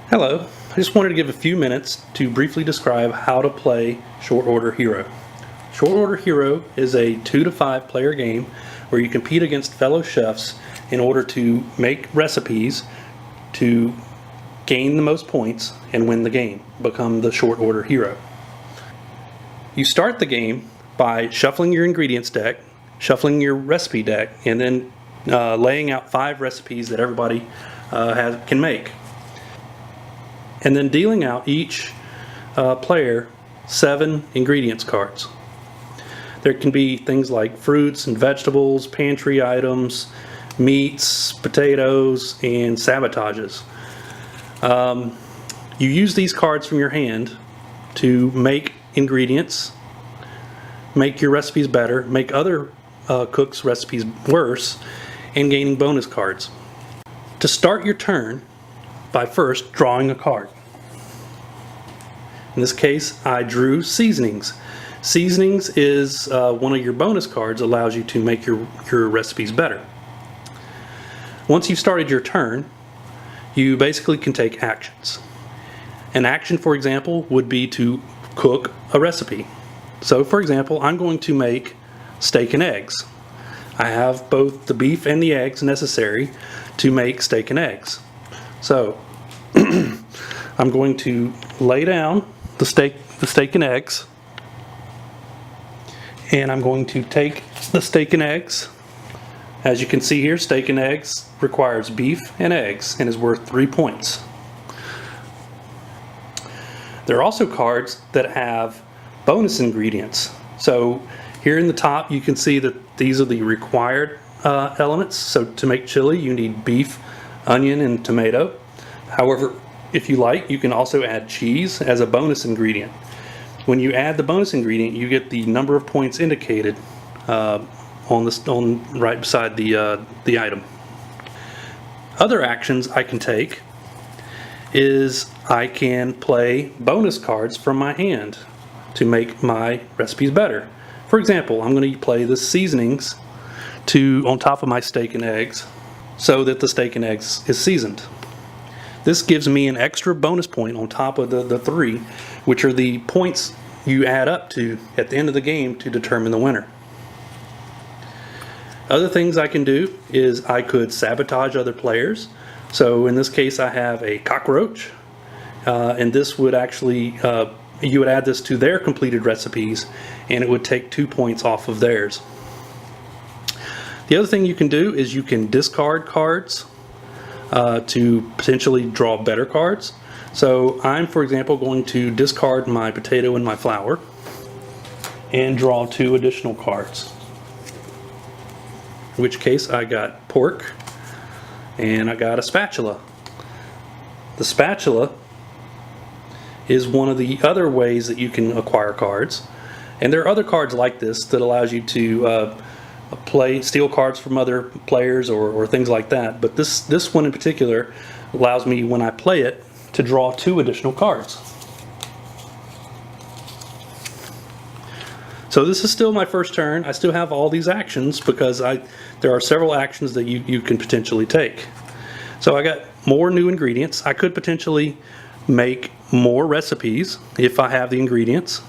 Hello, I just wanted to give a few minutes to briefly describe how to play Short Order Hero. Short Order Hero is a 2 to 5 player game where you compete against fellow chefs in order to make recipes to gain the most points and win the game, become the Short Order Hero. You start the game by shuffling your ingredients deck, shuffling your recipe deck, and then laying out 5 recipes that everybody can make. And then dealing out each player 7 ingredients cards. There can be things like fruits and vegetables, pantry items, meats, potatoes, and sabotages. You use these cards from your hand to make ingredients, make your recipes better, make other cooks' recipes worse, and gaining bonus cards. To start your turn, by first drawing a card. In this case, I drew Seasonings. Seasonings is one of your bonus cards, allows you to make your recipes better. Once you've started your turn, you basically can take actions. An action, for example, would be to cook a recipe. So, for example, I'm going to make steak and eggs. I have both the beef and the eggs necessary to make steak and eggs. So I'm going to lay down the steak and eggs, and I'm going to take the steak and eggs. As you can see here, steak and eggs requires beef and eggs and is worth 3 points. There are also cards that have bonus ingredients. So here in the top you can see that these are the required elements. So to make chili you need beef, onion, and tomato. However, if you like, you can also add cheese as a bonus ingredient. When you add the bonus ingredient, you get the number of points indicated on right beside the item. Other actions I can take is I can play bonus cards from my hand to make my recipes better. For example, I'm going to play the seasonings on top of my steak and eggs so that the steak and eggs is seasoned. This gives me an extra bonus point on top of the 3, which are the points you add up to at the end of the game to determine the winner. Other things I can do is I could sabotage other players. So in this case I have a cockroach, and this would actually, you would add this to their completed recipes and it would take 2 points off of theirs. The other thing you can do is you can discard cards to potentially draw better cards. So I'm, for example, going to discard my potato and my flour and draw 2 additional cards. In which case I got pork and I got a spatula. The spatula is one of the other ways that you can acquire cards. And there are other cards like this that allows you to steal cards from other players or things like that, but this one in particular allows me, when I play it, to draw 2 additional cards. So this is still my first turn. I still have all these actions because there are several actions that you can potentially take. So I got more new ingredients. I could potentially make more recipes if I have the ingredients,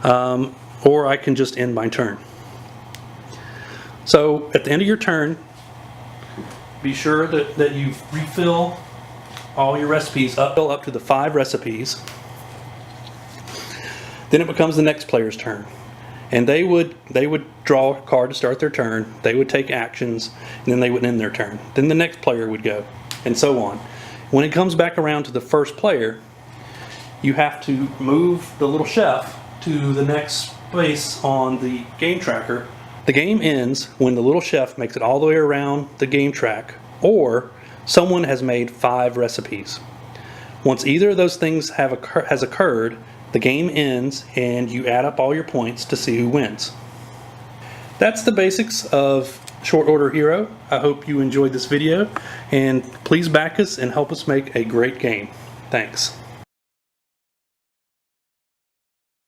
or I can just end my turn. So at the end of your turn, be sure that you refill all your recipes up to the 5 recipes. Then it becomes the next player's turn, and they would draw a card to start their turn. They would take actions, and then they would end their turn. Then the next player would go, and so on. When it comes back around to the first player, you have to move the little chef to the next place on the game tracker. The game ends when the little chef makes it all the way around the game track, or someone has made 5 recipes. Once either of those things has occurred, the game ends and you add up all your points to see who wins. That's the basics of Short Order Hero. I hope you enjoyed this video, and please back us and help us make a great game. Thanks.